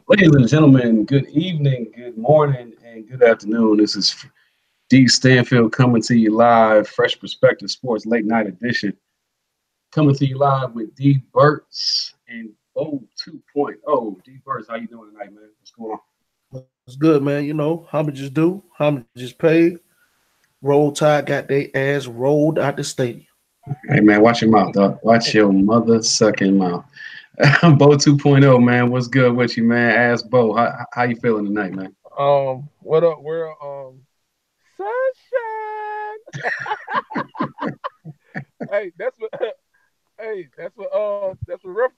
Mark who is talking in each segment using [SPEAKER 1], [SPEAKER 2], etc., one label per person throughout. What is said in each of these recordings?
[SPEAKER 1] Ladies and gentlemen, good evening, good morning, and good afternoon. This is D. Stanfield coming to you live, Fresh Perspective Sports Late Night Edition. Coming to you live with D. Burtz and O 2.0. D. Burtz, how you doing tonight, man? What's going on?
[SPEAKER 2] What's good, man? You know, homages due, homages paid. Roll Tide got their ass rolled out the stadium.
[SPEAKER 1] Hey, man, watch your mouth, dog. Watch your mother sucking mouth. Bo 2.0, man. What's good with you, man? Ask Bo. How you feeling tonight, man?
[SPEAKER 3] What up? We're sunshine. Hey, that's what. Hey, that's what we're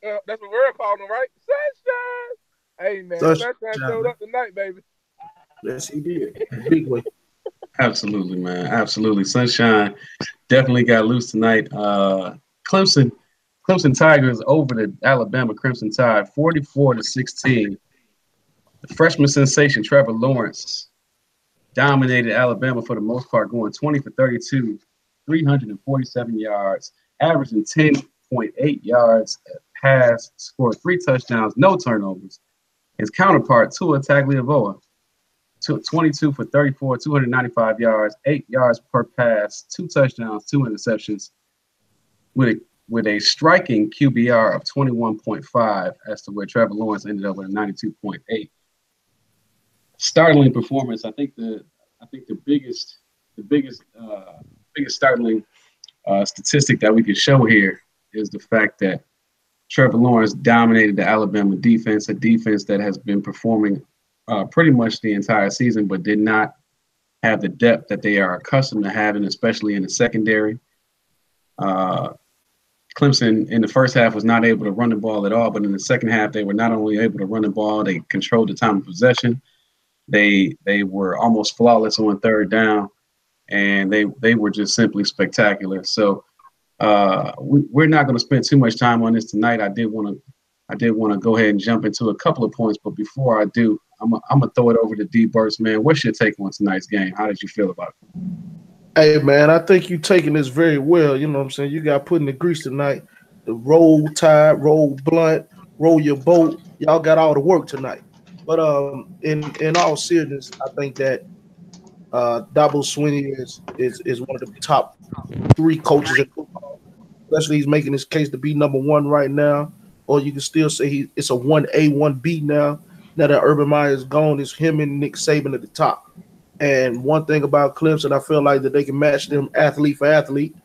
[SPEAKER 3] calling them, right? Sunshine. Hey, man, sunshine showed up tonight, baby.
[SPEAKER 2] Yes, he did. Big way.
[SPEAKER 1] Absolutely, man. Absolutely. Sunshine definitely got loose tonight. Clemson Tigers over the Alabama Crimson Tide, 44-16. The freshman sensation Trevor Lawrence dominated Alabama for the most part, going 20 for 32, 347 yards, averaging 10.8 yards a pass, scored 3 touchdowns, no turnovers. His counterpart, Tua Tagovailoa, 22 for 34, 295 yards, 8 yards per pass, 2 touchdowns, 2 interceptions, with a striking QBR of 21.5 as to where Trevor Lawrence ended up with a 92.8. Startling performance. I think the biggest startling statistic that we could show here is the fact that Trevor Lawrence dominated the Alabama defense, a defense that has been performing pretty much the entire season, but did not have the depth that they are accustomed to having, especially in the secondary. Clemson in the first half was not able to run the ball at all, but in the second half, they were not only able to run the ball, they controlled the time of possession. They were almost flawless on third down, and they were just simply spectacular. So we're not going to spend too much time on this tonight. I did want to go ahead and jump into a couple of points, but before I do, I'm gonna throw it over to D. Burtz, man. What's your take on tonight's game? How did you feel about it?
[SPEAKER 2] Hey, man, I think you taking this very well. You know what I'm saying? You got put in the grease tonight. The Roll Tide, roll blunt, roll your boat. Y'all got all the work tonight. But in all seriousness, I think that Dabo Swinney is one of the top 3 coaches in football. Especially he's making his case to be number 1 right now. Or you can still say it's a 1A, 1B now. Now that Urban Meyer is gone, it's him and Nick Saban at the top. And one thing about Clemson, I feel like that they can match them athlete for athlete.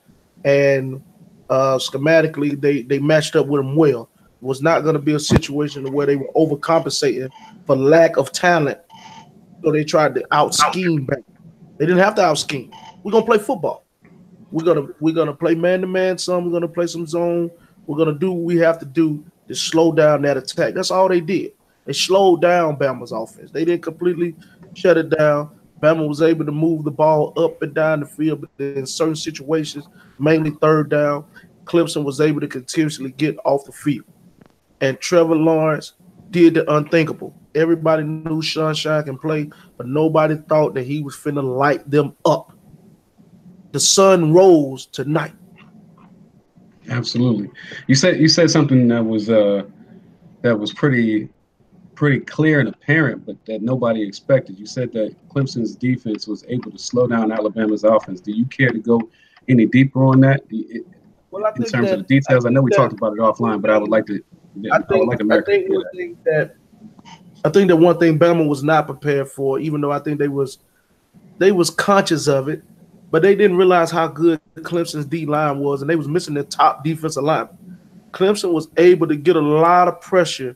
[SPEAKER 2] And schematically, they matched up with them well. It was not going to be a situation where they were overcompensating for lack of talent. So they tried to out-scheme back. They didn't have to out-scheme. We're going to play football. We're gonna play man-to-man some. We're going to play some zone. We're going to do what we have to do to slow down that attack. That's all they did. They slowed down Bama's offense. They didn't completely shut it down. Bama was able to move the ball up and down the field, but in certain situations, mainly third down, Clemson was able to continuously get off the field. And Trevor Lawrence did the unthinkable. Everybody knew Sunshine can play, but nobody thought that he was finna light them up. The sun rose tonight.
[SPEAKER 1] Absolutely. You said something that was pretty clear and apparent, but that nobody expected. You said that Clemson's defense was able to slow down Alabama's offense. Do you care to go any deeper on that? In terms of the details, I know we talked about it offline, but I would like to. I
[SPEAKER 2] think that one thing Bama was not prepared for, even though I think they was conscious of it, but they didn't realize how good Clemson's D line was, and they was missing their top defensive lineman. Clemson was able to get a lot of pressure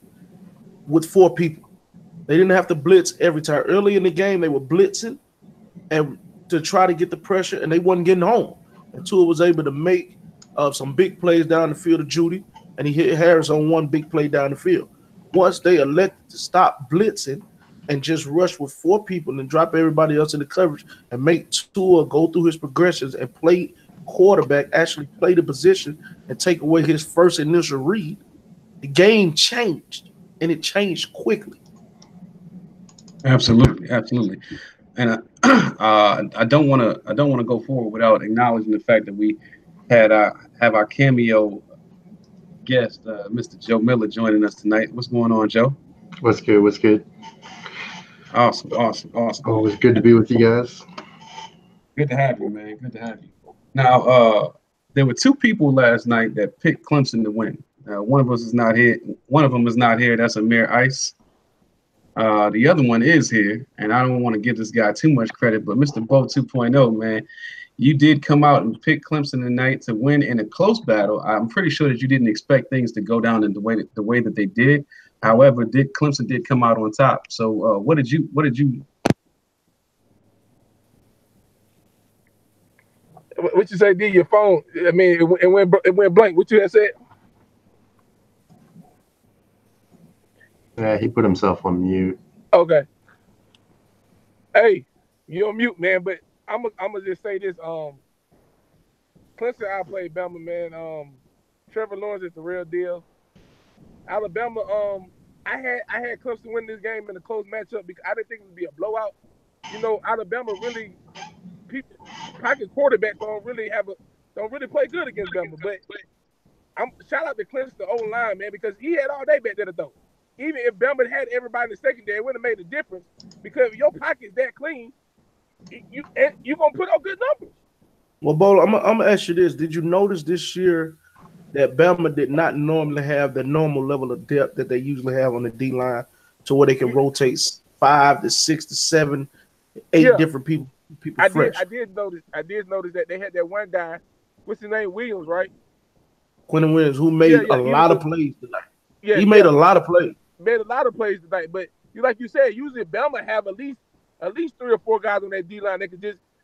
[SPEAKER 2] with 4 people. They didn't have to blitz every time. Early in the game, they were blitzing and to try to get the pressure, and they wasn't getting home. And Tua was able to make some big plays down the field to Judy, and he hit Harris on one big play down the field. Once they elected to stop blitzing and just rush with 4 people and drop everybody else in the coverage and make Tua go through his progressions and play quarterback, actually play the position and take away his first initial read, the game changed, and it changed quickly.
[SPEAKER 1] Absolutely. And I don't want to go forward without acknowledging the fact that we have our cameo guest, Mr. Joe Miller, joining us tonight. What's going on, Joe?
[SPEAKER 4] What's good? What's good?
[SPEAKER 1] Awesome.
[SPEAKER 4] Always good to be with you guys.
[SPEAKER 1] Good to have you, man. Good to have you. Now, there were two people last night that picked Clemson to win. One of us is not here. One of them is not here. That's Amir Ice. The other one is here, and I don't want to give this guy too much credit, but Mr. Bo 2.0, man, you did come out and pick Clemson tonight to win in a close battle. I'm pretty sure that you didn't expect things to go down in the way that they did. However, Clemson did come out on top. So, what did you?
[SPEAKER 3] What you say? Did your phone? I mean, it went blank. What you had said?
[SPEAKER 4] Yeah, he put himself on mute.
[SPEAKER 3] Okay. Hey, you on mute, man. But I'm gonna just say this. Clemson outplayed Bama, man. Trevor Lawrence is the real deal. Alabama. I had Clemson win this game in a close matchup because I didn't think it would be a blowout. You know, Alabama really pocket quarterbacks don't really play good against Bama. But shout out to Clemson, the O line, man, because he had all day back there to throw. Even if Bama had everybody in the secondary, it wouldn't have made a difference because if your pocket's that clean, you're going to put up good numbers.
[SPEAKER 2] Well, Bo, I'm gonna ask you this. Did you notice this year that Bama did not normally have the normal level of depth that they usually have on the D-line to where they can rotate 5 to 6 to 7, 8 different people fresh?
[SPEAKER 3] I did notice that they had that one guy, what's his name, Williams, right?
[SPEAKER 2] Quentin Williams, who made a lot of plays tonight. Yeah, he made a lot of plays.
[SPEAKER 3] Made a lot of plays tonight, but like you said, usually Bama have at least 3 or 4 guys on that D line that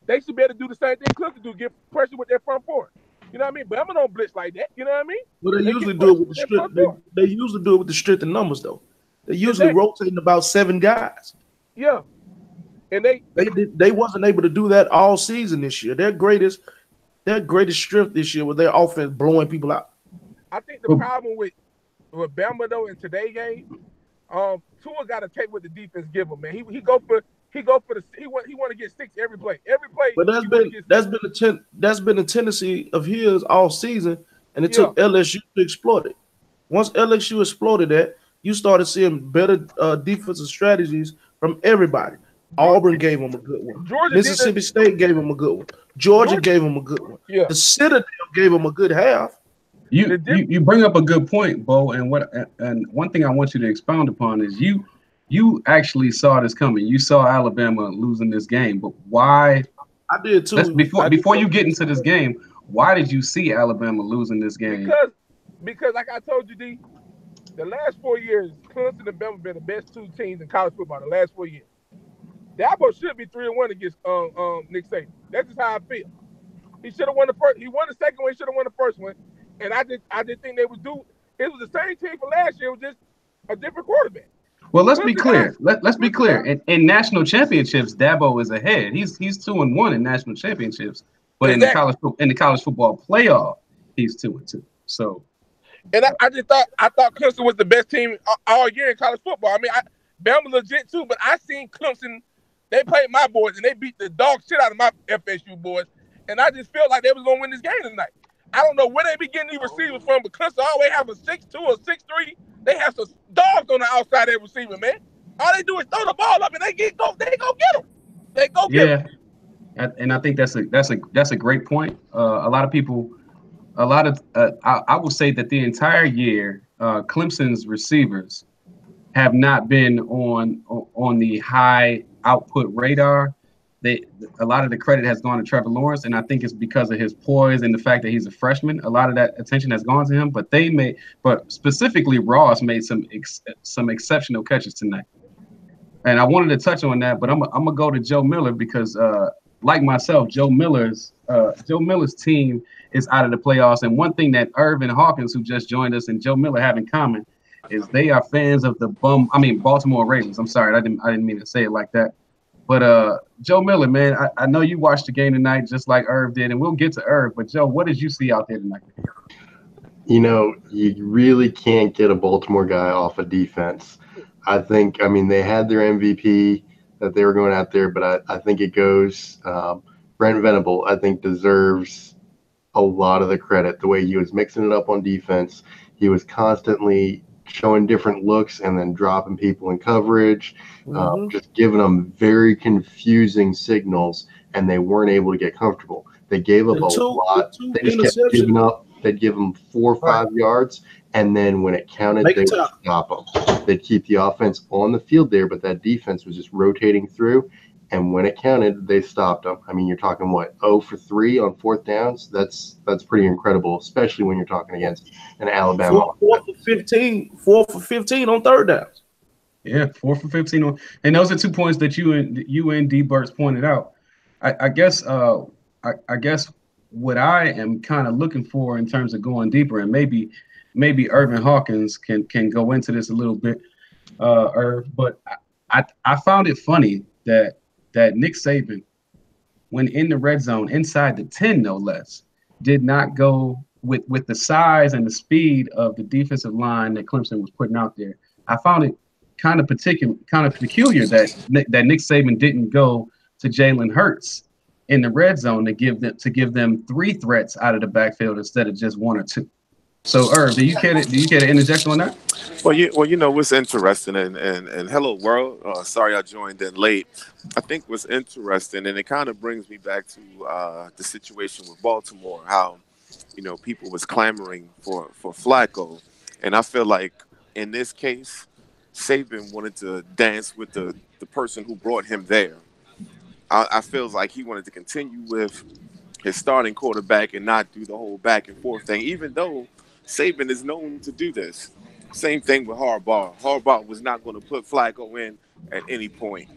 [SPEAKER 3] they should be able to do the same thing Clemson do, get pressure with their front four. You know what I mean? Bama don't blitz like that. You know what I mean?
[SPEAKER 2] Well, they usually do it with the strength. They usually do it with the strength and numbers, though. They usually rotating about 7 guys.
[SPEAKER 3] Yeah, and
[SPEAKER 2] they wasn't able to do that all season this year. Their greatest strength this year was their offense blowing people out.
[SPEAKER 3] I think the problem with Bama though in today's game, Tua got to take what the defense give him. Man, he want to get 6 every play.
[SPEAKER 2] But that's been a tendency of his all season, and it took LSU to exploit it. Once LSU exploited that, you started seeing better defensive strategies from everybody. Auburn gave him a good one. Mississippi State gave him a good one. Georgia gave him a good one.
[SPEAKER 3] Yeah.
[SPEAKER 2] The Citadel gave him a good half.
[SPEAKER 1] You bring up a good point, Bo, and one thing I want you to expound upon is you actually saw this coming. You saw Alabama losing this game, but why?
[SPEAKER 2] I did too.
[SPEAKER 1] Before you get into this game, why did you see Alabama losing this game?
[SPEAKER 3] Because like I told you, D, the last 4 years, Clemson and Bama have been the best 2 teams in college football. The last 4 years, Dabo should be 3-1 against Nick Saban. That's just how I feel. He should have won the first. He won the second one. He should have won the first one. And I did think they would do. It was the same team for last year. It was just a different quarterback.
[SPEAKER 1] Well, let's be clear. Let's be clear. In national championships, Dabo is ahead. He's 2-1 in national championships, but in the college football playoff, he's 2-2. So,
[SPEAKER 3] and I thought Clemson was the best team all year in college football. I mean, Bama legit too, but I seen Clemson. They played my boys and they beat the dog shit out of my FSU boys, and I just felt like they was gonna win this game tonight. I don't know where they be getting these receivers from, but Clemson always have a 6'2" or 6'3". They have some dogs on the outside of their receiver, man. All they do is throw the ball up and they go get them. They go get them.
[SPEAKER 1] And I think that's a great point. I will say that the entire year, Clemson's receivers have not been on the high output radar. A lot of the credit has gone to Trevor Lawrence, and I think it's because of his poise and the fact that he's a freshman. A lot of that attention has gone to him, but specifically Ross made some exceptional catches tonight. And I wanted to touch on that, but I'm gonna go to Joe Miller because, like myself, Joe Miller's team is out of the playoffs. And one thing that Irvin Hawkins, who just joined us, and Joe Miller have in common is they are fans of the Baltimore Ravens. I'm sorry, I didn't mean to say it like that. But Joe Miller, man, I know you watched the game tonight just like Irv did, and we'll get to Irv. But Joe, what did you see out there tonight?
[SPEAKER 4] You know, you really can't get a Baltimore guy off of defense. They had their MVP that they were going out there, but I think it goes Brent Venable, I think, deserves a lot of the credit. The way he was mixing it up on defense, He was constantly showing different looks and then dropping people in coverage, just giving them very confusing signals, and they weren't able to get comfortable. They gave up a lot. They just kept giving up. They'd give them 4 or 5 yards, and then when it counted, they would stop them. They'd keep the offense on the field there, but that defense was just rotating through. And when it counted, they stopped them. I mean, you're talking what, 0 for 3 on 4th downs? That's pretty incredible, especially when you're talking against an Alabama.
[SPEAKER 2] 4 for 15 on 3rd downs.
[SPEAKER 1] Yeah, 4 for 15 on, and those are 2 points that you and D. Burts pointed out. I guess what I am kind of looking for in terms of going deeper, and maybe Irvin Hawkins can go into this a little bit, but I found it funny that Nick Saban, when in the red zone, inside the 10 no less, did not go with the size and the speed of the defensive line that Clemson was putting out there. I found it kind of peculiar that Nick Saban didn't go to Jalen Hurts in the red zone to give them 3 threats out of the backfield instead of just 1 or 2. So, Irv, do you care to interject on that?
[SPEAKER 5] Well, you know what's interesting, and hello world. Sorry I joined in late. I think what's interesting, and it kind of brings me back to the situation with Baltimore, how people was clamoring for Flacco, and I feel like in this case, Saban wanted to dance with the person who brought him there. I feel like he wanted to continue with his starting quarterback and not do the whole back and forth thing, even though Saban is known to do this. Same thing with Harbaugh. Harbaugh was not going to put Flacco in at any point.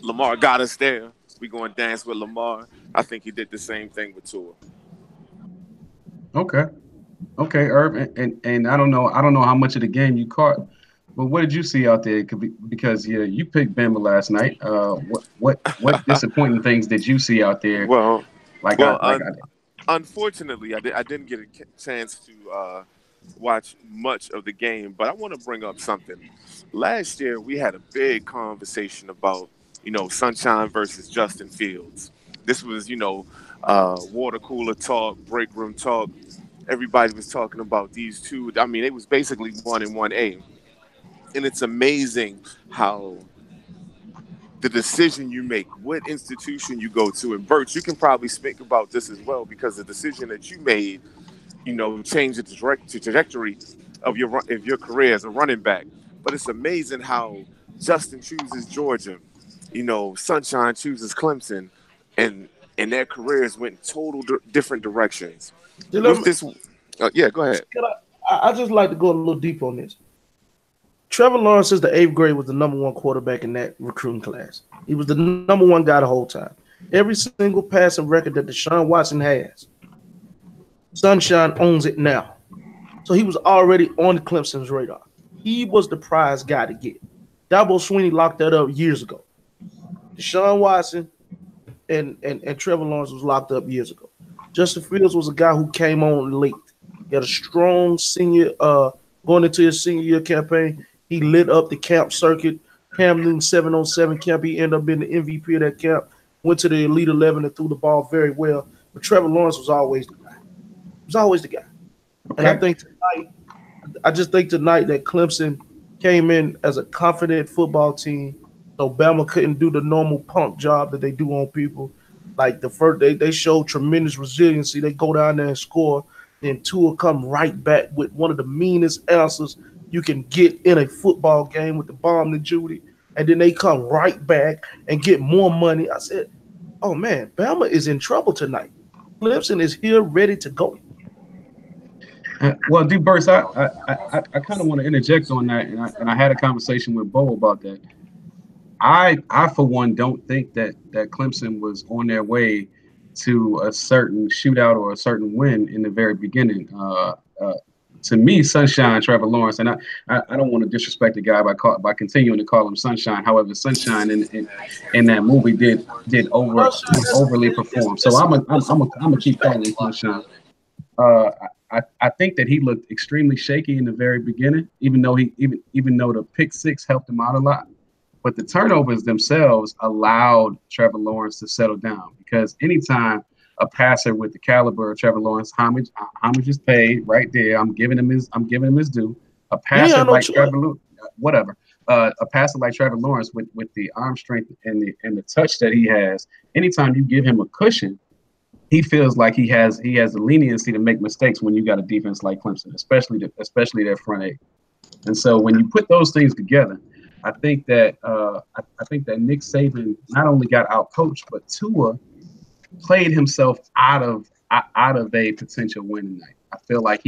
[SPEAKER 5] Lamar got us there. We going to dance with Lamar. I think he did the same thing with Tua.
[SPEAKER 1] Okay, Irv, and I don't know how much of the game you caught, but what did you see out there? Because you picked Bama last night. What disappointing things did you see out there?
[SPEAKER 5] Unfortunately, I didn't get a chance to watch much of the game, but I want to bring up something. Last year, we had a big conversation about, Sunshine versus Justin Fields. This was, water cooler talk, break room talk. Everybody was talking about these two. I mean, it was basically 1 and 1A. And it's amazing how the decision you make, what institution you go to, and Bert, you can probably speak about this as well, because the decision that you made, changed the trajectory of your career as a running back. But it's amazing how Justin chooses Georgia, Sunshine chooses Clemson, and their careers went in total different directions. With this, yeah, go ahead.
[SPEAKER 2] I just like to go a little deep on this. Trevor Lawrence, since the 8th grade, was the #1 quarterback in that recruiting class. He was the #1 guy the whole time. Every single passing record that Deshaun Watson has, Sunshine owns it now. So he was already on Clemson's radar. He was the prize guy to get. Dabo Sweeney locked that up years ago. Deshaun Watson and Trevor Lawrence was locked up years ago. Justin Fields was a guy who came on late. He had a strong senior going into his senior year campaign. He lit up the camp circuit. Cam Newton 7-on-7 camp. He ended up being the MVP of that camp. Went to the Elite 11 and threw the ball very well. But Trevor Lawrence was always the guy. He was always the guy. Okay. And I just think tonight that Clemson came in as a confident football team. So Bama couldn't do the normal punk job that they do on people. Like the first, they showed tremendous resiliency. They go down there and score. Then Tua come right back with one of the meanest answers you can get in a football game with the bomb to Judy. And then they come right back and get more money. I said, oh, man, Bama is in trouble tonight. Clemson is here ready to go.
[SPEAKER 1] Well, D. Burst, I kind of want to interject on that, and I had a conversation with Bo about that. I for one, don't think that Clemson was on their way to a certain shootout or a certain win in the very beginning. To me, Sunshine, Trevor Lawrence, and I don't want to disrespect the guy by continuing to call him Sunshine. However, Sunshine in that movie did overly perform. So I'm gonna keep calling him Sunshine. I think that he looked extremely shaky in the very beginning, even though the pick six helped him out a lot. But the turnovers themselves allowed Trevor Lawrence to settle down, because anytime a passer with the caliber of Trevor Lawrence, homage is paid right there. I'm giving him his due. A passer like Trevor Lawrence, whatever. A passer like Trevor Lawrence with the arm strength and the touch that he has. Anytime you give him a cushion, he feels like he has the leniency to make mistakes when you got a defense like Clemson, especially their front eight. And so when you put those things together, I think that Nick Saban not only got outcoached, but Tua played himself out of a potential win tonight. I feel like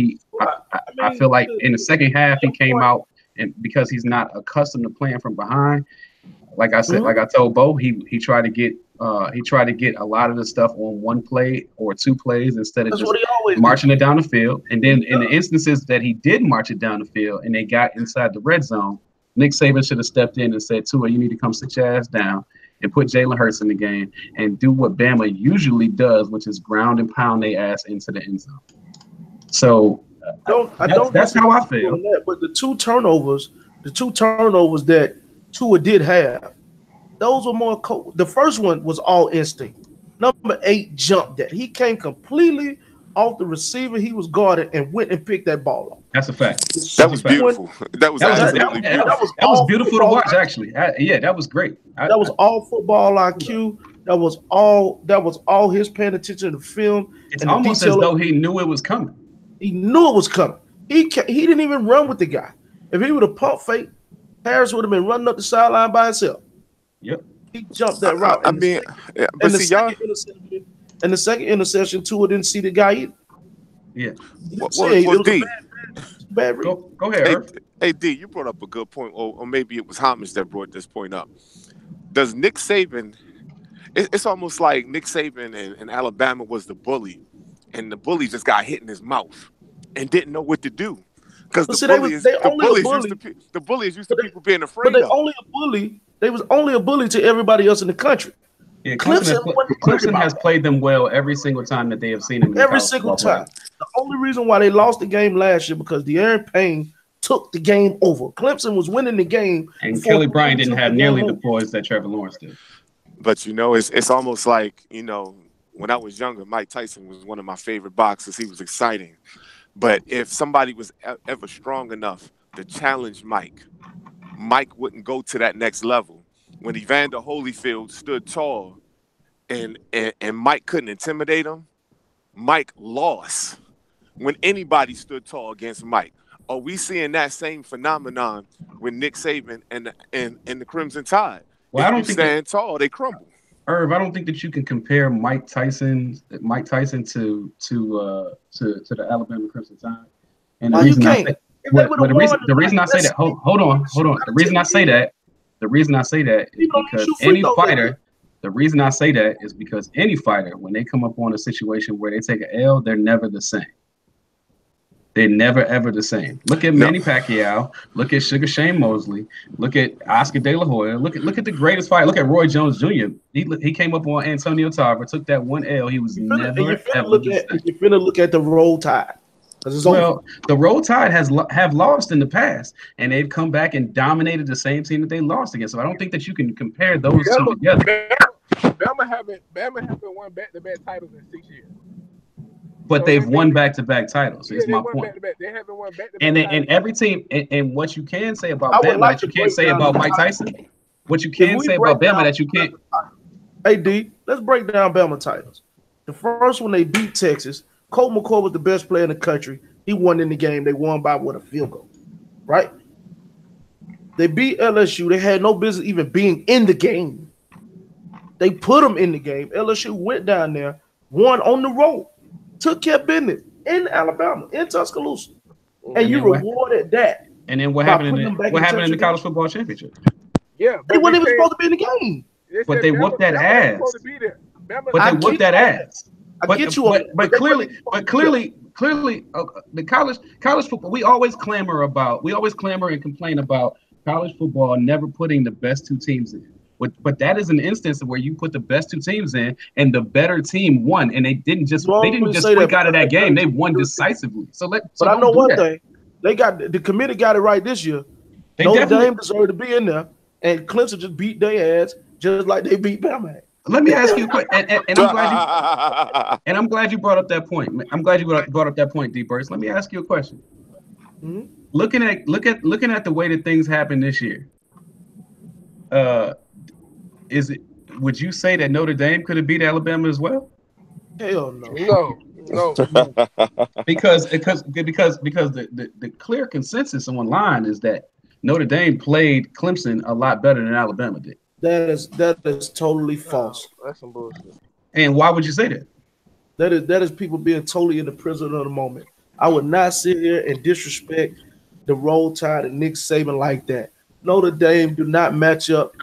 [SPEAKER 1] I feel like in the second half he came out, and because he's not accustomed to playing from behind, like I said, like I told Bo, he tried to get a lot of the stuff on one play or two plays instead of just marching it down the field. And then in the instances that he did march it down the field and they got inside the red zone, Nick Saban should have stepped in and said, Tua, you need to come sit your ass down and put Jalen Hurts in the game and do what Bama usually does, which is ground and pound their ass into the end zone. So that's how I feel.
[SPEAKER 2] That, but the two turnovers that Tua did have, those were more the first one was all instinct. Number 8 jumped that. He came completely off the receiver he was guarding and went and picked that ball up.
[SPEAKER 1] That's a fact.
[SPEAKER 5] That was beautiful. That was
[SPEAKER 1] beautiful to watch, actually. That was great.
[SPEAKER 2] That was all football IQ. That was all his paying attention to the film.
[SPEAKER 1] It's almost as though he knew it was coming.
[SPEAKER 2] He knew it was coming. He didn't even run with the guy. If he would have pump fake, Harris would have been running up the sideline by himself.
[SPEAKER 1] Yep.
[SPEAKER 2] He jumped that route. And the second interception, Tua didn't see the guy either.
[SPEAKER 1] Yeah.
[SPEAKER 5] Well, D.
[SPEAKER 2] Bad read.
[SPEAKER 1] Go ahead.
[SPEAKER 5] Hey, D, you brought up a good point, or maybe it was Homage that brought this point up. Does Nick Saban? It's almost like Nick Saban and Alabama was the bully, and the bully just got hit in his mouth and didn't know what to do because the bully is used to people being afraid.
[SPEAKER 2] But they was only a bully to everybody else in the country.
[SPEAKER 1] Yeah, Clemson has played them well every single time that they have seen them.
[SPEAKER 2] Every single time. The only reason why they lost the game last year because De'Aaron Payne took the game over. Clemson was winning the game,
[SPEAKER 1] and Kelly Bryant didn't have nearly the poise that Trevor Lawrence did.
[SPEAKER 5] But it's almost like when I was younger, Mike Tyson was one of my favorite boxers. He was exciting, but if somebody was ever strong enough to challenge Mike wouldn't go to that next level. When Evander Holyfield stood tall and Mike couldn't intimidate him, Mike lost when anybody stood tall against Mike. Are we seeing that same phenomenon with Nick Saban and the Crimson Tide?
[SPEAKER 1] Well, I don't think
[SPEAKER 5] stand tall, they crumble.
[SPEAKER 1] Irv, I don't think that you can compare Mike Tyson to the Alabama Crimson Tide. And the reason I say the reason I say that hold on. The reason I say that is because any fighter. The reason I say that is because any fighter, when they come up on a situation where they take an L, they're never the same. They're never, ever the same. Look at Manny Pacquiao. Look at Sugar Shane Mosley. Look at Oscar De La Hoya. Look at the greatest fighter. Look at Roy Jones Jr. He came up on Antonio Tarver, took that one L. He was never, ever the same.
[SPEAKER 2] You're finna look at the Roll Tide.
[SPEAKER 1] Well, the Roll Tide have lost in the past, and they've come back and dominated the same team that they lost against. So I don't think that you can compare those two together.
[SPEAKER 3] Bama haven't won back-to-back titles in 6 years.
[SPEAKER 1] But they've won back-to-back titles. Is my point.
[SPEAKER 3] They haven't won back-to-back.
[SPEAKER 1] And every team, and what you can say about Bama that you can't say about Mike Tyson, what you can say about Bama that you can't.
[SPEAKER 2] Hey D, let's break down Bama titles. The first one they beat Texas. Colt McCoy was the best player in the country. He won in the game. They won by a field goal, right? They beat LSU. They had no business even being in the game. They put them in the game. LSU went down there, won on the road, took care of business in Alabama, in Tuscaloosa, and you rewarded that.
[SPEAKER 1] And then what happened in the College Football Championship?
[SPEAKER 3] Yeah,
[SPEAKER 2] they weren't even supposed to be in the game.
[SPEAKER 1] But they whooped that ass. But they whooped that ass. But clearly, the college football. We always clamor and complain about college football never putting the best two teams in. But that is an instance where you put the best two teams in, and the better team won, and they didn't just freak out of that game. They won decisively. But
[SPEAKER 2] I know one thing: the committee got it right this year. Notre Dame deserved to be in there, and Clemson just beat their ass just like they beat Bama.
[SPEAKER 1] Let me ask you a question, and I'm glad you brought up that point. I'm glad you brought up that point, D. Burst. Let me ask you a question.
[SPEAKER 2] Mhm.
[SPEAKER 1] Looking at the way that things happen this year, would you say that Notre Dame could have beat Alabama as well?
[SPEAKER 2] Hell no.
[SPEAKER 3] No.
[SPEAKER 1] Because the clear consensus online is that Notre Dame played Clemson a lot better than Alabama did.
[SPEAKER 2] That is totally false.
[SPEAKER 3] That's some bullshit.
[SPEAKER 1] And why would you say that?
[SPEAKER 2] That is people being totally in the prison of the moment. I would not sit here and disrespect the Roll Tide and Nick Saban like that. Notre Dame do not match up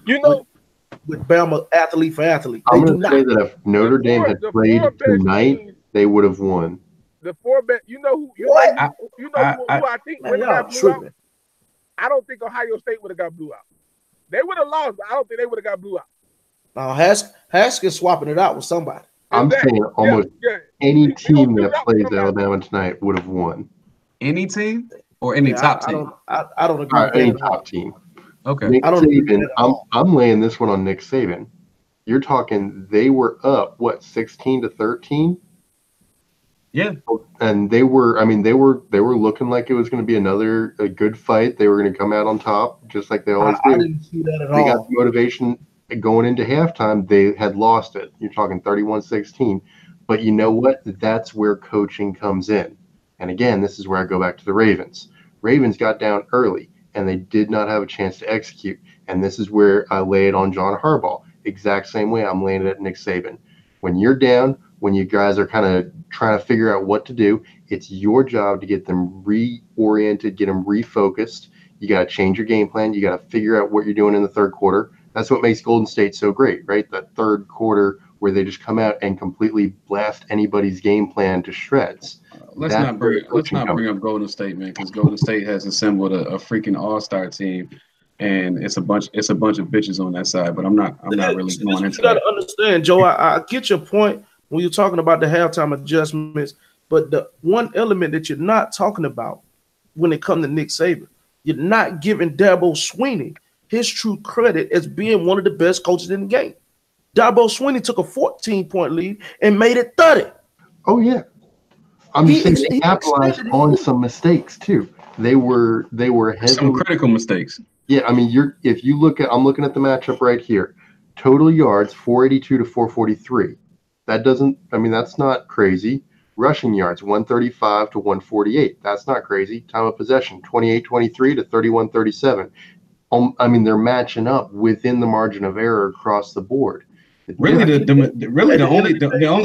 [SPEAKER 2] with Bama athlete for athlete.
[SPEAKER 4] I'm going to say that if Notre Dame had played tonight, they would have won.
[SPEAKER 3] The four best, who I think would have got blew out. I don't think Ohio State would have got blew out. They would have lost, but I don't think they would have got blew out.
[SPEAKER 2] Now Haskins swapping it out with somebody.
[SPEAKER 4] I'm saying almost any team that plays Alabama tonight would have won.
[SPEAKER 1] Any team or any top team?
[SPEAKER 2] I don't agree with
[SPEAKER 4] any top team.
[SPEAKER 1] Okay.
[SPEAKER 4] Nick Saban, I'm laying this one on Nick Saban. You're talking they were up 16-13?
[SPEAKER 1] Yeah.
[SPEAKER 4] And they were looking like it was going to be a good fight. They were going to come out on top just like they always do.
[SPEAKER 2] I didn't see that at all.
[SPEAKER 4] They got the motivation going into halftime. They had lost it. You're talking 31-16. But you know what? That's where coaching comes in. And again, this is where I go back to the Ravens. Ravens got down early and they did not have a chance to execute. And this is where I lay it on John Harbaugh. Exact same way I'm laying it at Nick Saban. When you're down, when you guys are kind of trying to figure out what to do, it's your job to get them reoriented, get them refocused. You got to change your game plan. You got to figure out what you're doing in the third quarter. That's what makes Golden State so great, right? That third quarter where they just come out and completely blast anybody's game plan to shreds.
[SPEAKER 1] Let's not bring up Golden State, man, because Golden State has assembled a freaking all-star team, and it's a bunch of bitches on that side. But I'm not really going into that.
[SPEAKER 2] You got to understand, Joe. I get your point when you're talking about the halftime adjustments, but the one element that you're not talking about when it comes to Nick Saban, you're not giving Dabo Swinney his true credit as being one of the best coaches in the game. Dabo Swinney took a 14-point lead and made it 30.
[SPEAKER 4] Oh yeah, I'm just saying they capitalized on some mistakes too. They were
[SPEAKER 1] some critical mistakes.
[SPEAKER 4] Yeah, I mean, I'm looking at the matchup right here. Total yards 482 to 443. That's not crazy. Rushing yards 135 to 148. That's not crazy. Time of possession 28-23 to 31-37. They're matching up within the margin of error across the board.
[SPEAKER 1] The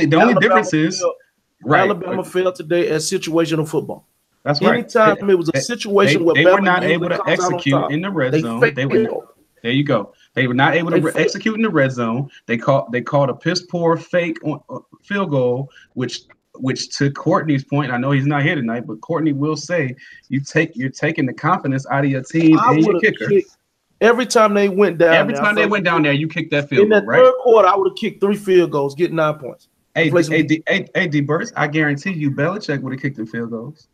[SPEAKER 1] only difference is
[SPEAKER 2] Alabama failed today at situational football.
[SPEAKER 1] That's right.
[SPEAKER 2] Anytime it was a situation where
[SPEAKER 1] they were not able to execute in the red zone. There you go. They were not able to execute in the red zone. They called a piss poor fake field goal, which to Courtney's point, I know he's not here tonight, but Courtney will say you're taking the confidence out of your team and your kicker.
[SPEAKER 2] Every time they went down
[SPEAKER 1] there, you kicked that field goal, right?
[SPEAKER 2] In that third quarter, I would have kicked 3 field goals, get 9 points.
[SPEAKER 1] Hey, D. Burst, I guarantee you Belichick would have kicked the field goals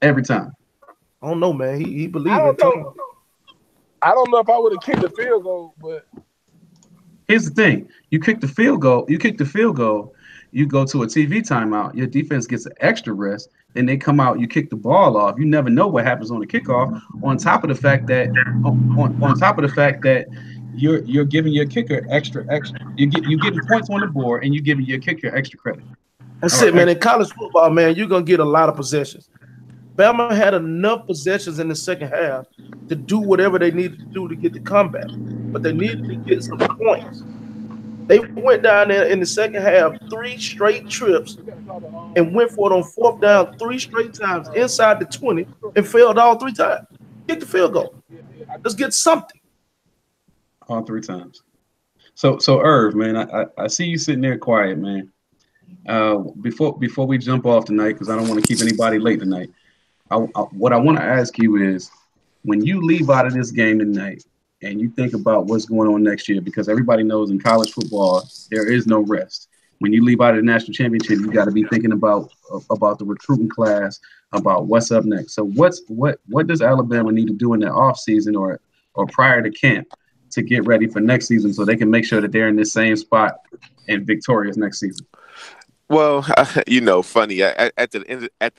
[SPEAKER 1] every time.
[SPEAKER 2] I don't know, man. He believed
[SPEAKER 3] it. I don't know if I would have kicked the field goal, but
[SPEAKER 1] here's the thing: you kick the field goal, you go to a TV timeout. Your defense gets an extra rest. Then they come out, you kick the ball off. You never know what happens on the kickoff. On top of the fact that you're giving your kicker extra. You're getting points on the board, and you're giving your kicker extra credit.
[SPEAKER 2] That's it, man. In college football, man, you're gonna get a lot of possessions. Bama had enough possessions in the second half to do whatever they needed to do to get the comeback, but they needed to get some points. They went down there in the second half 3 straight trips and went for it on 4th down 3 straight times inside the 20 and failed all 3 times. Get the field goal. Let's get something.
[SPEAKER 1] All 3 times. So Irv, man, I see you sitting there quiet, man. Before we jump off tonight, because I don't want to keep anybody late tonight, what I want to ask you is, when you leave out of this game tonight, and you think about what's going on next year, because everybody knows in college football there is no rest. When you leave out of the national championship, you got to be thinking about the recruiting class, about what's up next. So what does Alabama need to do in the offseason or prior to camp to get ready for next season so they can make sure that they're in the same spot and victorious next season?
[SPEAKER 5] Well, funny. At the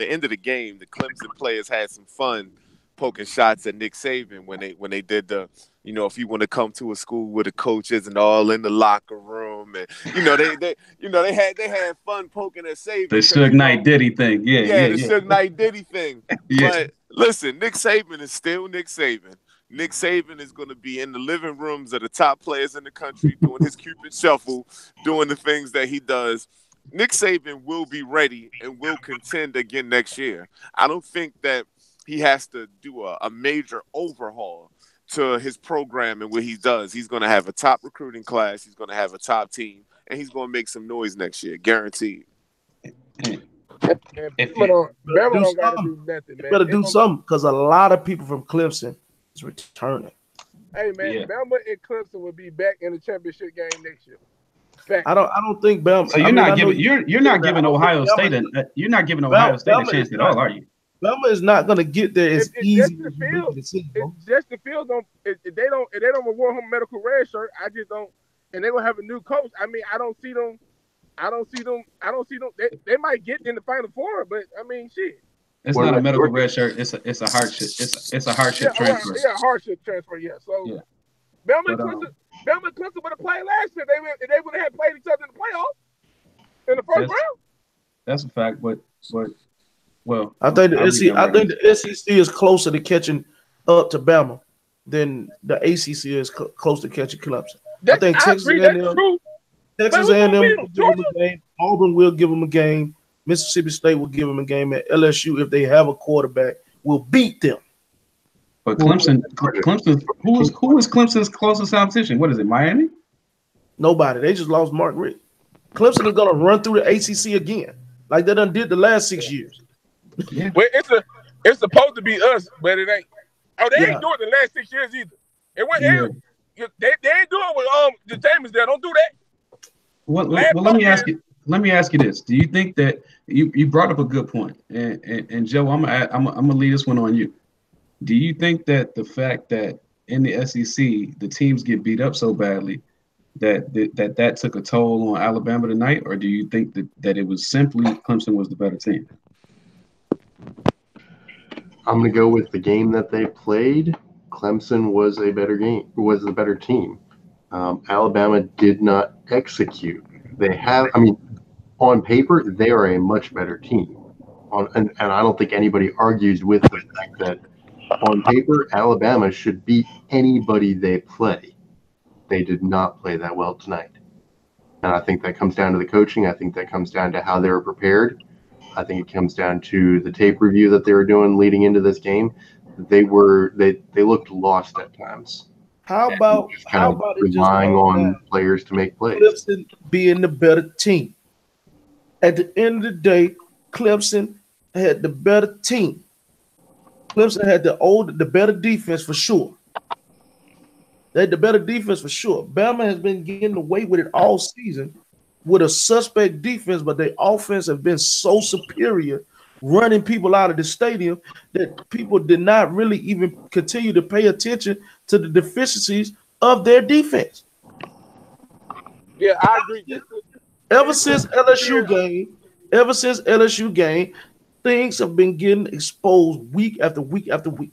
[SPEAKER 5] end of the game, the Clemson players had some fun poking shots at Nick Saban when they did the, if you want to come to a school where the coach isn't all in the locker room, and they had fun poking at Saban.
[SPEAKER 1] The Suge Knight Diddy thing,
[SPEAKER 5] the Suge Knight Diddy thing.
[SPEAKER 1] Yeah.
[SPEAKER 5] But listen, Nick Saban is still Nick Saban. Nick Saban is going to be in the living rooms of the top players in the country doing his Cupid shuffle, doing the things that he does. Nick Saban will be ready and will contend again next year. I don't think that he has to do a major overhaul to his program and what he does. He's going to have a top recruiting class. He's going to have a top team, and he's going to make some noise next year, guaranteed.
[SPEAKER 2] Bama better do something because a lot of people from Clemson is returning.
[SPEAKER 3] Hey man, Bama and Clemson will be back in the championship game next year.
[SPEAKER 2] I don't think Bama.
[SPEAKER 1] So you're not giving Ohio State a chance at all, are you?
[SPEAKER 2] Bama is not going to get there as easy.
[SPEAKER 3] It's just the field. If they don't reward him medical red shirt, I just don't. And they're gonna have a new coach. I mean, I don't see them. They might get in the Final Four, but I mean, shit.
[SPEAKER 1] It's not a medical red shirt. It's a hardship. It's a hardship transfer.
[SPEAKER 3] Yeah, hardship transfer. Yeah. So Bama and Clemson would have played last year. They would have played each other in the playoffs in the first round.
[SPEAKER 1] That's a fact, but well,
[SPEAKER 2] I think the SEC is closer to catching up to Bama than the ACC is close to catching Clemson. I think Texas A&M will give them a game. Auburn will give them a game. Mississippi State will give them a game. At LSU, if they have a quarterback, will beat them.
[SPEAKER 1] But Clemson, who is Clemson's closest competition? What is it, Miami?
[SPEAKER 2] Nobody. They just lost Mark Richt. Clemson is going to run through the ACC again, like they done did the last 6 years.
[SPEAKER 3] Yeah. Well, it's supposed to be us, but it ain't. Oh, they ain't doing it the last 6 years either. It went they ain't doing it with the James there. Don't do that.
[SPEAKER 1] Well, let me ask you this. Do you think that you brought up a good point, and Joe, I'm gonna leave this one on you. Do you think that the fact that in the SEC the teams get beat up so badly that took a toll on Alabama tonight, or do you think that it was simply Clemson was the better team?
[SPEAKER 4] I'm going to go with the game that they played. Clemson was the better team. Alabama did not execute. On paper, they are a much better team. And I don't think anybody argues with the fact that on paper, Alabama should beat anybody they play. They did not play that well tonight. And I think that comes down to the coaching. I think that comes down to how they were prepared. I think it comes down to the tape review that they were doing leading into this game. They looked lost at times.
[SPEAKER 2] How about
[SPEAKER 4] relying on players to make plays?
[SPEAKER 2] Clemson being the better team. At the end of the day, Clemson had the better team. Clemson had the better defense for sure. They had the better defense for sure. Bama has been getting away with it all season with a suspect defense, but their offense have been so superior, running people out of the stadium, that people did not really even continue to pay attention to the deficiencies of their defense.
[SPEAKER 3] Yeah, I agree.
[SPEAKER 2] Ever since LSU game, things have been getting exposed week after week after week.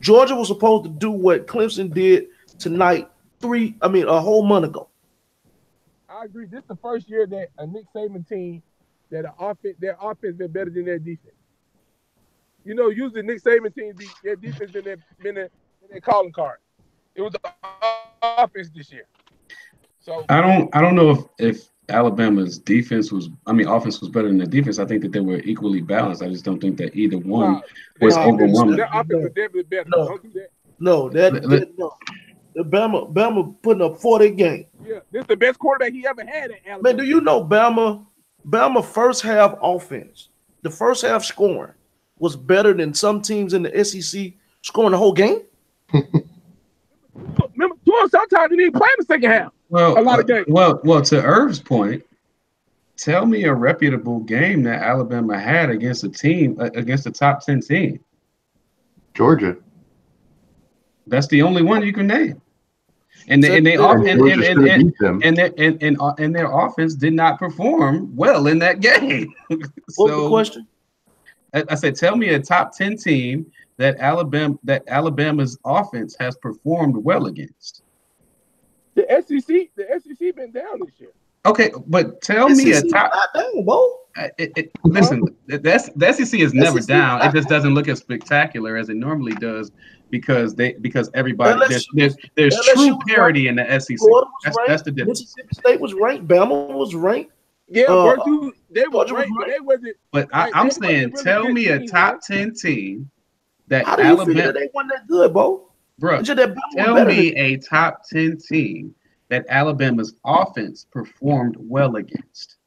[SPEAKER 2] Georgia was supposed to do what Clemson did tonight a whole month ago.
[SPEAKER 3] I agree. This is the first year that a Nick Saban team that their offense been better than their defense. Usually Nick Saban teams, their defense been their calling card. It was the offense this year. So
[SPEAKER 1] I don't know if Alabama's offense was better than their defense. I think that they were equally balanced. I just don't think that either one was overwhelming.
[SPEAKER 3] Their offense was definitely better. Don't do that.
[SPEAKER 2] No, Bama putting up 40 games.
[SPEAKER 3] Yeah, this is the best quarterback he ever had at Alabama.
[SPEAKER 2] Man, do you know Bama first half offense, the first half scoring was better than some teams in the SEC scoring the whole game?
[SPEAKER 3] Remember, sometimes you need to play in the second half.
[SPEAKER 1] Well,
[SPEAKER 3] a lot of games.
[SPEAKER 1] Well, to Irv's point, tell me a reputable game that Alabama had against a top 10 team.
[SPEAKER 4] Georgia.
[SPEAKER 1] That's the only one you can name. And their offense did not perform well in that game.
[SPEAKER 2] What was the question?
[SPEAKER 1] I said, tell me a top 10 team that Alabama's offense has performed well against.
[SPEAKER 3] The SEC been down this year.
[SPEAKER 1] Okay, but tell me a top.
[SPEAKER 2] Down, Bo.
[SPEAKER 1] Listen, the SEC is never down. It just doesn't look as spectacular as it normally does because everybody there's true parity in the SEC. That's the difference.
[SPEAKER 2] Mississippi State was ranked. Bama was ranked.
[SPEAKER 3] Yeah, they were ranked, but they wasn't.
[SPEAKER 1] But I'm saying, tell me a top 10 team that
[SPEAKER 2] How do you feel that they weren't that good, Bo?
[SPEAKER 1] Bro, tell me a top 10 team that Alabama's offense performed well against.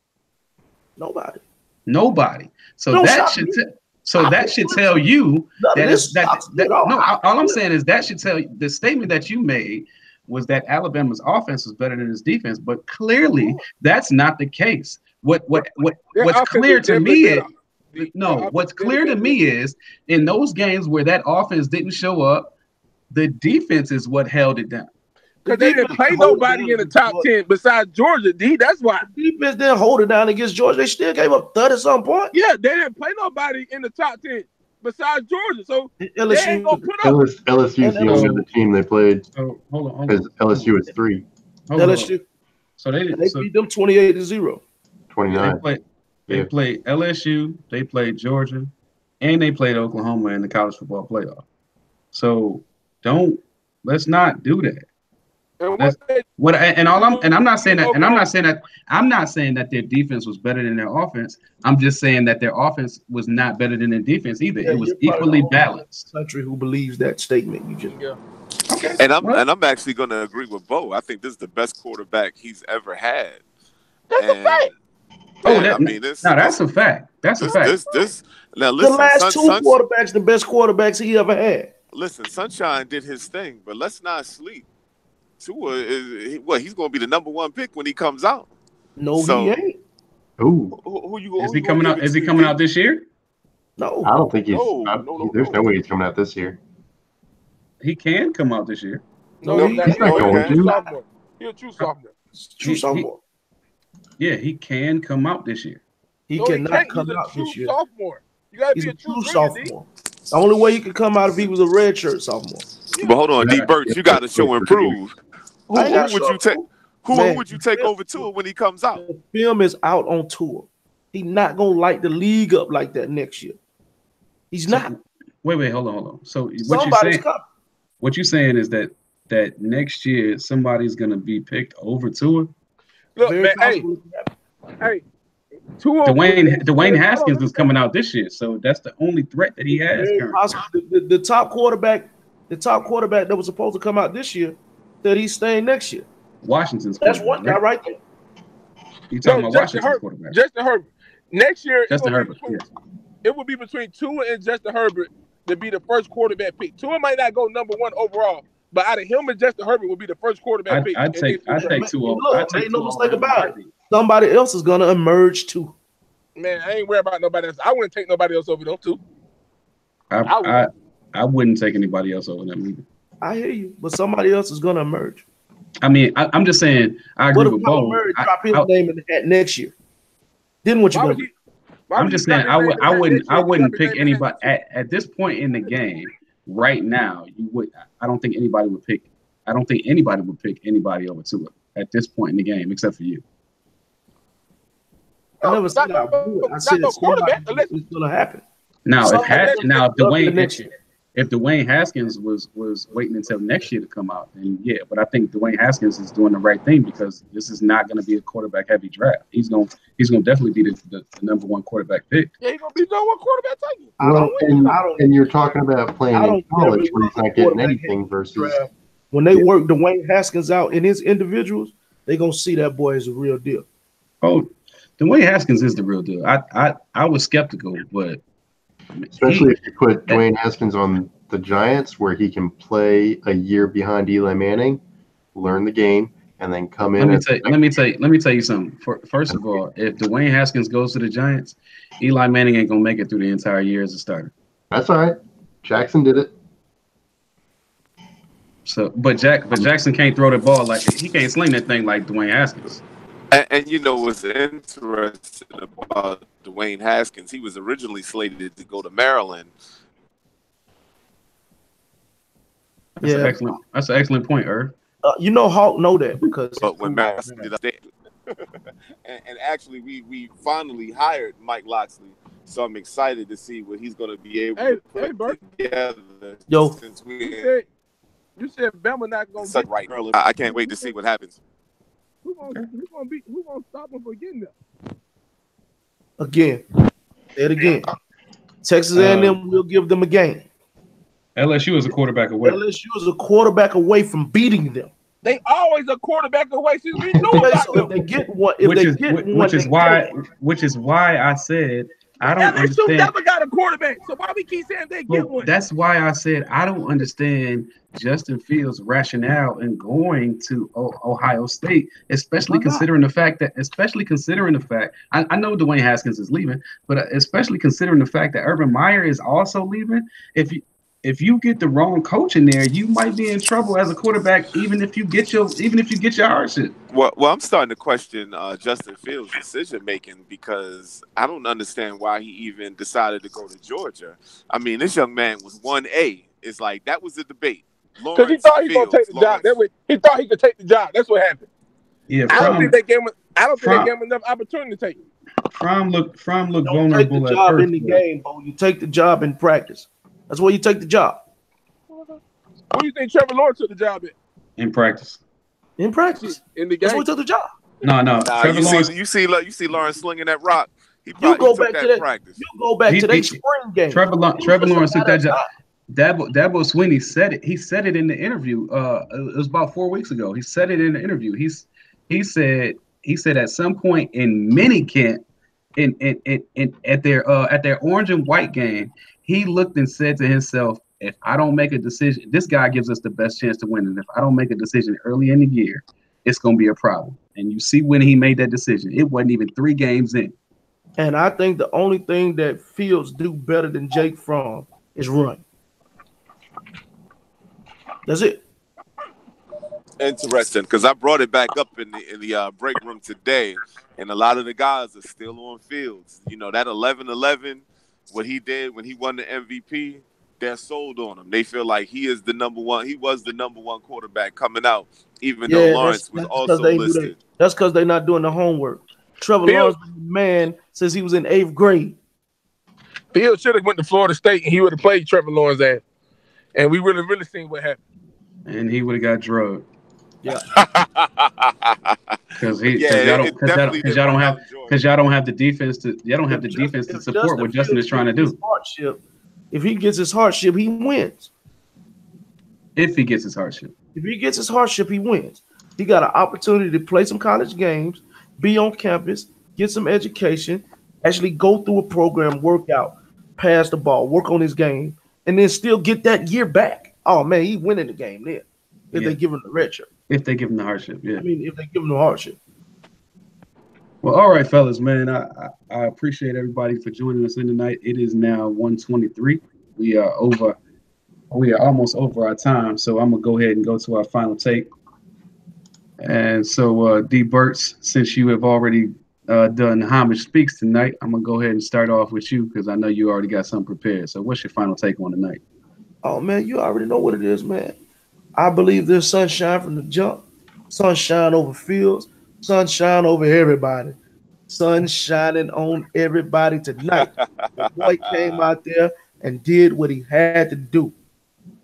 [SPEAKER 1] Nobody. So that should tell you all I'm saying is that should tell you the statement that you made was that Alabama's offense was better than his defense, but clearly that's not the case. What's clear to me is in those games where that offense didn't show up, the defense is what held it down.
[SPEAKER 3] Because they didn't play nobody in the top 10 besides Georgia, D. That's why.
[SPEAKER 2] The defense didn't hold it down against Georgia. They still gave up 30-some points.
[SPEAKER 3] Yeah, they didn't play nobody in the top 10 besides Georgia. So
[SPEAKER 2] LSU,
[SPEAKER 3] they ain't going to put up.
[SPEAKER 4] LSU's the only other team they played.
[SPEAKER 1] So, hold on.
[SPEAKER 4] Because LSU is 3.
[SPEAKER 2] LSU.
[SPEAKER 1] So they
[SPEAKER 2] beat them 28-0.
[SPEAKER 4] 29.
[SPEAKER 1] They played LSU, they played Georgia, and they played Oklahoma in the college football playoff. So let's not do that. I'm not saying that their defense was better than their offense. I'm just saying that their offense was not better than their defense either. It was equally balanced.
[SPEAKER 2] Country who believes that statement you just
[SPEAKER 5] Okay. And I'm actually going to agree with Bo. I think this is the best quarterback he's ever had.
[SPEAKER 3] That's a fact.
[SPEAKER 1] That's a fact. That's a fact.
[SPEAKER 5] Now listen,
[SPEAKER 2] the last two quarterbacks, the best quarterbacks he ever had.
[SPEAKER 5] Listen, Sunshine did his thing, but let's not sleep. Tua he's going to be the number 1 pick when he comes out.
[SPEAKER 2] No, he ain't.
[SPEAKER 1] Is he coming out? Is he coming out this year?
[SPEAKER 2] No,
[SPEAKER 4] I don't think he's. There's no way he's coming out this year.
[SPEAKER 1] He can come out this year.
[SPEAKER 3] No,
[SPEAKER 4] he's not going to.
[SPEAKER 3] He's a true sophomore.
[SPEAKER 2] True sophomore.
[SPEAKER 1] Yeah, he can come out this year.
[SPEAKER 2] He cannot come out this year.
[SPEAKER 3] Sophomore. You gotta
[SPEAKER 2] He's
[SPEAKER 3] be
[SPEAKER 2] a true sophomore. The only way he could come out if he was a redshirt sophomore.
[SPEAKER 5] But hold on, D. Birch, you got to show and prove. Who would you take over Tua when he comes out?
[SPEAKER 2] The film is out on Tua. He's not gonna light the league up like that next year. He's not.
[SPEAKER 1] Wait, hold on. So what you're saying is that next year somebody's gonna be picked over Tua?
[SPEAKER 3] Look, man, hey, Tua.
[SPEAKER 1] Dwayne Haskins is coming out this year, so that's the only threat that he has.
[SPEAKER 2] The top quarterback that was supposed to come out this year, that he's staying next year.
[SPEAKER 1] Washington's.
[SPEAKER 2] That's one guy right there.
[SPEAKER 1] You talking about Washington's quarterback?
[SPEAKER 3] Justin Herbert. Next year,
[SPEAKER 1] it
[SPEAKER 3] will be between Tua and Justin Herbert to be the first quarterback pick. Tua might not go number 1 overall, but out of him and Justin Herbert will be the first quarterback pick.
[SPEAKER 1] I'd take Tua.
[SPEAKER 2] Ain't no mistake about it. Somebody else is gonna emerge too.
[SPEAKER 3] Man, I ain't worried about nobody else. I wouldn't take nobody else over them too.
[SPEAKER 1] I wouldn't take anybody else over them either.
[SPEAKER 2] I hear you, but somebody else is gonna emerge.
[SPEAKER 1] I mean, I'm just saying. I agree with Bo.
[SPEAKER 2] Drop his name in the hat next year. Then what you gonna do?
[SPEAKER 1] I'm just saying. I wouldn't pick anybody at this point in the game. Right now, I don't think anybody would pick anybody over Tua at this point in the game, except for you.
[SPEAKER 2] I never said I would. I said it's going to happen.
[SPEAKER 1] Now, if Dwayne Haskins was waiting until next year to come out, then yeah. But I think Dwayne Haskins is doing the right thing because this is not going to be a quarterback heavy draft. He's going to definitely be the number 1 quarterback pick.
[SPEAKER 3] Yeah, he's going to be the number 1 quarterback taken.
[SPEAKER 4] And you're talking about playing in college where he's not getting anything versus
[SPEAKER 2] when they work Dwayne Haskins out in his individuals, they're going to see that boy as a real deal.
[SPEAKER 1] Oh, Dwayne Haskins is the real deal. I was skeptical, but
[SPEAKER 4] especially if you put Dwayne Haskins on the Giants, where he can play a year behind Eli Manning, learn the game, and then come in.
[SPEAKER 1] Let me tell you something. First of all, if Dwayne Haskins goes to the Giants, Eli Manning ain't gonna make it through the entire year as a starter.
[SPEAKER 4] That's all right. Jackson did it.
[SPEAKER 1] So, but Jackson can't throw the ball like he can't sling that thing like Dwayne Haskins.
[SPEAKER 5] And you know what's interesting about Dwayne Haskins? He was originally slated to go to Maryland.
[SPEAKER 1] That's an excellent point, Irv.
[SPEAKER 2] Hawk know that because
[SPEAKER 5] But when Maryland ended up and actually we finally hired Mike Locksley, so I'm excited to see what he's going to be able to put together.
[SPEAKER 2] Yo,
[SPEAKER 5] Since
[SPEAKER 3] you said Bama not going to
[SPEAKER 5] get right early. I can't wait to see what happens.
[SPEAKER 3] Who gonna stop him from getting there?
[SPEAKER 2] Again, say it again. Texas A&M will give them a game.
[SPEAKER 1] LSU is a quarterback away.
[SPEAKER 2] LSU is a quarterback away from beating them.
[SPEAKER 3] They always a quarterback away since we knew about them.
[SPEAKER 2] If they get one,
[SPEAKER 1] which is why I said I don't understand.
[SPEAKER 3] Never got a quarterback, so why we keep saying they get one?
[SPEAKER 1] That's why I said I don't understand Justin Fields' rationale in going to Ohio State, especially considering the fact I know Dwayne Haskins is leaving, but especially considering the fact that Urban Meyer is also leaving. If you get the wrong coach in there, you might be in trouble as a quarterback, even if you get your hardship.
[SPEAKER 5] Well, I'm starting to question Justin Fields' decision making because I don't understand why he even decided to go to Georgia. I mean, this young man was 1A. It's like that was the debate.
[SPEAKER 3] Because he thought he was gonna take the job. He thought he could take the job. That's what happened.
[SPEAKER 1] Yeah,
[SPEAKER 3] I don't think they gave him enough opportunity to take it.
[SPEAKER 1] Fromm looked vulnerable.
[SPEAKER 2] Don't take the job in the game, Bo. You take the job in practice. That's where you take the job.
[SPEAKER 3] Who do you think Trevor Lawrence took the job at?
[SPEAKER 1] In practice.
[SPEAKER 2] In practice.
[SPEAKER 3] In the game.
[SPEAKER 2] That's where he took the job.
[SPEAKER 1] No.
[SPEAKER 5] Trevor Lawrence. You see Lawrence slinging that rock. He
[SPEAKER 2] go back
[SPEAKER 5] took
[SPEAKER 2] to
[SPEAKER 5] that practice.
[SPEAKER 2] You go back to that spring game.
[SPEAKER 1] Trevor Lawrence took that job. Dabo Swinney said it. He said it in the interview. It was about 4 weeks ago. He said it in the interview. He said at some point in minicamp, at their orange and white game, he looked and said to himself, if I don't make a decision, this guy gives us the best chance to win. And if I don't make a decision early in the year, it's going to be a problem. And you see when he made that decision, it wasn't even 3 games in.
[SPEAKER 2] And I think the only thing that Fields do better than Jake Fromm is run. That's it.
[SPEAKER 5] Interesting, because I brought it back up in the break room today, and a lot of the guys are still on Fields. You know, that 11-11, what he did when he won the MVP, they're sold on him. They feel like he is the number one. He was the number one quarterback coming out, even though Lawrence was also listed.
[SPEAKER 2] That's because they're not doing the homework. Trevor Lawrence was the man since he was in 8th grade.
[SPEAKER 3] Fields should have went to Florida State, and he would have played Trevor Lawrence ass. And we really seen what happened.
[SPEAKER 1] And he would have got drugged.
[SPEAKER 2] Yeah.
[SPEAKER 1] Because y'all don't have the defense to support what Justin is trying to do.
[SPEAKER 2] If he gets his hardship, he wins.
[SPEAKER 1] If he gets his hardship.
[SPEAKER 2] If he gets his hardship, he wins. He got an opportunity to play some college games, be on campus, get some education, actually go through a program, work out, pass the ball, work on his game, and then still get that year back. Oh, man, he winning the game there. If they give him the red shirt.
[SPEAKER 1] If they give him the hardship, yeah.
[SPEAKER 2] I mean, if they give him the hardship.
[SPEAKER 1] Well, all right, fellas, man. I appreciate everybody for joining us in tonight. It is now 1:23. We are almost over our time, so I'm gonna go ahead and go to our final take. And so, D. Burtz, since you have already done Homage Speaks tonight, I'm gonna go ahead and start off with you because I know you already got something prepared. So, what's your final take on tonight?
[SPEAKER 2] Oh man, you already know what it is, man. I believe there's sunshine from the jump. Sunshine over Fields. Sunshine over everybody. Sun shining on everybody tonight. The boy came out there and did what he had to do.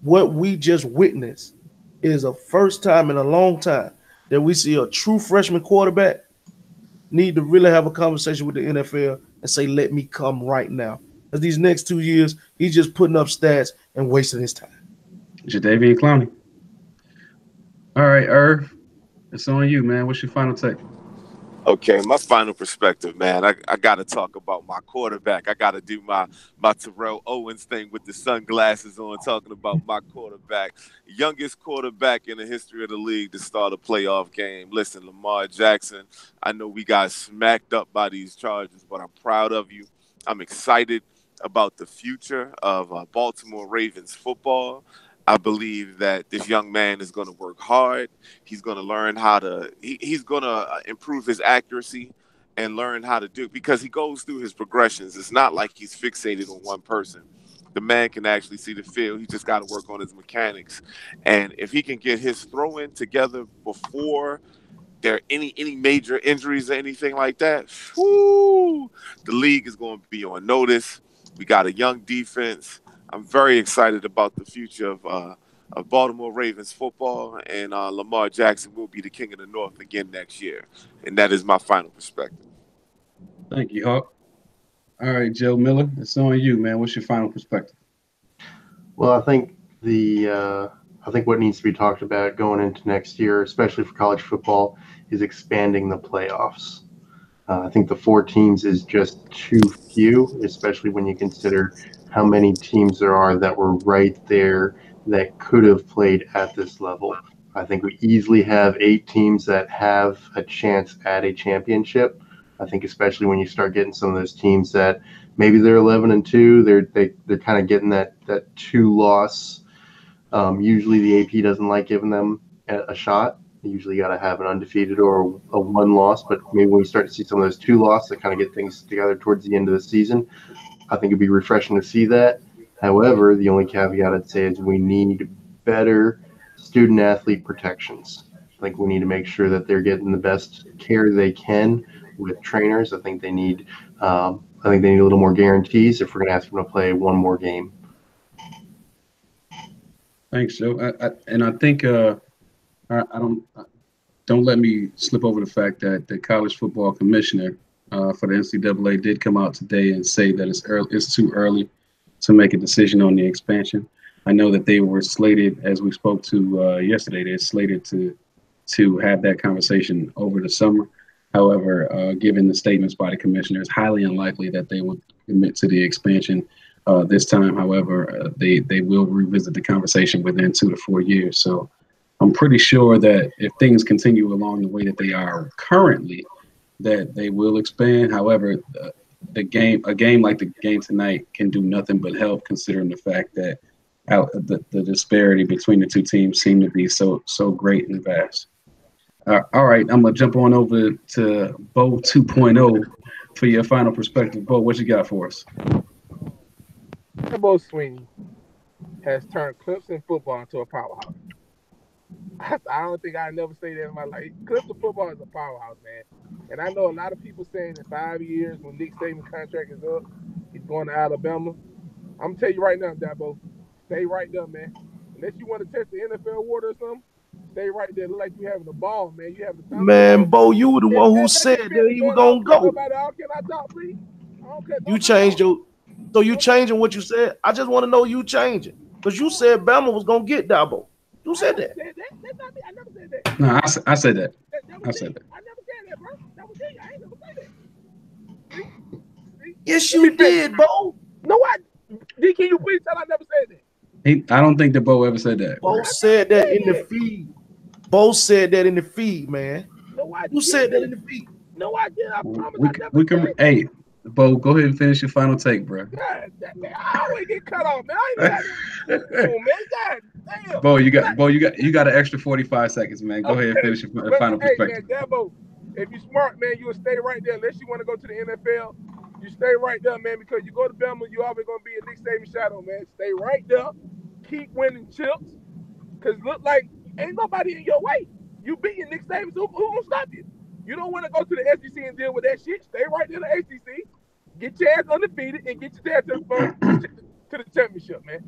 [SPEAKER 2] What we just witnessed is a first time in a long time that we see a true freshman quarterback need to really have a conversation with the NFL and say, let me come right now. Because these next 2 years, he's just putting up stats and wasting his time.
[SPEAKER 1] Jadeveon Clowney. All right, Irv, it's on you, man. What's your final take?
[SPEAKER 5] Okay, my final perspective, man. I got to talk about my quarterback. I got to do my Terrell Owens thing with the sunglasses on, talking about my quarterback. Youngest quarterback in the history of the league to start a playoff game. Listen, Lamar Jackson, I know we got smacked up by these Chargers, but I'm proud of you. I'm excited about the future of Baltimore Ravens football. I believe that this young man is going to work hard. He's going to learn how to. He's going to improve his accuracy and learn how to do, because he goes through his progressions. It's not like he's fixated on one person. The man can actually see the field. He just got to work on his mechanics, and if he can get his throw in together before there are any major injuries or anything like that, whoo, the league is going to be on notice. We got a young defense. I'm very excited about the future of Baltimore Ravens football, and Lamar Jackson will be the king of the North again next year. And that is my final perspective.
[SPEAKER 1] Thank you, Hawk. All right, Joe Miller, it's on you, man. What's your final perspective?
[SPEAKER 4] Well, I think what needs to be talked about going into next year, especially for college football, is expanding the playoffs. I think the 4 teams is just too few, especially when you consider how many teams there are that were right there that could have played at this level. I think we easily have 8 teams that have a chance at a championship. I think especially when you start getting some of those teams that maybe they're 11-2, they're kind of getting that 2-loss. Usually the AP doesn't like giving them a shot. You usually got to have an undefeated or a 1 loss, but maybe when we start to see some of those 2 losses that kind of get things together towards the end of the season, I think it'd be refreshing to see that. However, the only caveat I'd say is we need better student-athlete protections. I think we need to make sure that they're getting the best care they can with trainers. I think they need a little more guarantees if we're going to ask them to play 1 more game.
[SPEAKER 1] Thanks, Joe. I think don't let me slip over the fact that the college football commissioner for the NCAA did come out today and say that it's too early to make a decision on the expansion. I know that they were slated, as we spoke to yesterday, they're slated to have that conversation over the summer. However, given the statements by the commissioner, it's highly unlikely that they would commit to the expansion this time. However, they will revisit the conversation within 2 to 4 years. So I'm pretty sure that if things continue along the way that they are currently, that they will expand. However, a game like the game tonight can do nothing but help, considering the fact that the disparity between the 2 teams seem to be so great and vast. All right, I'm gonna jump on over to Bo 2.0 for your final perspective. Bo, what you got for us?
[SPEAKER 3] Dabo Swinney has turned Clemson football into a powerhouse. I don't think I never say that in my life. Clemson football is a powerhouse, man. And I know a lot of people saying in 5 years, when Nick Saban's contract is up, he's going to Alabama. I'm gonna tell you right now, Dabo, stay right there, man. Unless you want to test the NFL water or something, stay right there. Look like you having the ball, man. You have the
[SPEAKER 2] man, Bo, you were the one who said that he was gonna go.
[SPEAKER 3] Can I talk, please?
[SPEAKER 2] You changed so you changing what you said. I just want to know you changing because you said Bama was gonna get Dabo. You said that.
[SPEAKER 3] That's not me. I never said that.
[SPEAKER 1] No, I said that.
[SPEAKER 3] I said that. I never said that, bro. That was you. I ain't never said that. See?
[SPEAKER 2] Yes, you did, Bo.
[SPEAKER 3] No, can you please tell I never said that?
[SPEAKER 1] I don't think that Bo ever said that.
[SPEAKER 2] Bo said that in the feed. Bo said that in the feed, man.
[SPEAKER 3] No,
[SPEAKER 2] you said that in the feed.
[SPEAKER 3] No, I did. I promise.
[SPEAKER 1] We can. Hey, Bo, go ahead and finish your final take, bro.
[SPEAKER 3] God, I always get cut off, man. I ain't got man. God damn.
[SPEAKER 1] Bo, you got an extra 45 seconds, man. Go ahead and finish your final perspective.
[SPEAKER 3] Hey, man, Dabo, if you smart, man, you will stay right there. Unless you want to go to the NFL, you stay right there, man, because you go to Bama, you always going to be a Nick Saban shadow, man. Stay right there. Keep winning chips. Because look like ain't nobody in your way. You beating Nick Saban, who going to stop you? You don't want to go to the SEC and deal with that shit. Stay right there in the ACC. Get your ass undefeated and get your ass to the championship, man.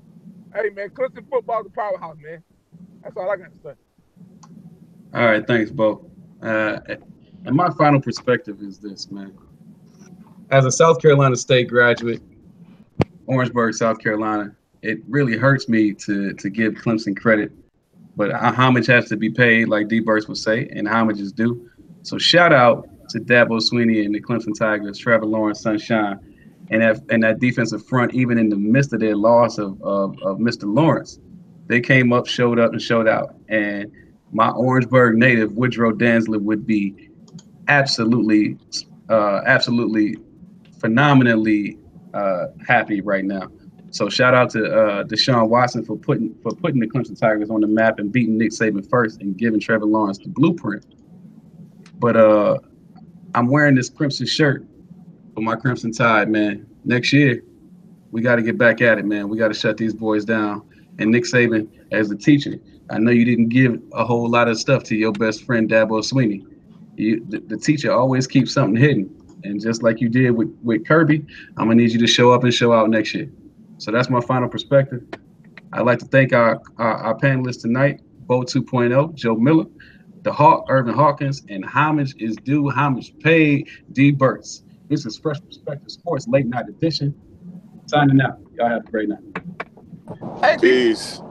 [SPEAKER 3] Hey, man, Clemson football is a powerhouse, man. That's all I got to say.
[SPEAKER 1] All right, thanks, Bo. And my final perspective is this, man. As a South Carolina State graduate, Orangeburg, South Carolina, it really hurts me to give Clemson credit, but homage has to be paid, like D-Burst would say, and homage is due. So shout out to Dabo Swinney and the Clemson Tigers, Trevor Lawrence, Sunshine, and that defensive front, even in the midst of their loss of Mr. Lawrence, they came up, showed out. And my Orangeburg native, Woodrow Dansley, would be absolutely phenomenally happy right now So shout out to Deshaun Watson for putting the Clemson Tigers on the map and beating Nick Saban first and giving Trevor Lawrence the blueprint. But I'm wearing this Crimson shirt for my Crimson Tide, man. Next year, we got to get back at it, man. We got to shut these boys down. And Nick Saban, as the teacher, I know you didn't give a whole lot of stuff to your best friend, Dabo Sweeney. The teacher always keeps something hidden. And just like you did with Kirby, I'm going to need you to show up and show out next year. So that's my final perspective. I'd like to thank our panelists tonight, Bo 2.0, Joe Miller, the Hawk, Irvin Hawkins, and homage is due, homage paid, D. Burtz. This is Fresh Perspective Sports Late Night Edition. Signing out. Y'all have a great night.
[SPEAKER 5] Peace.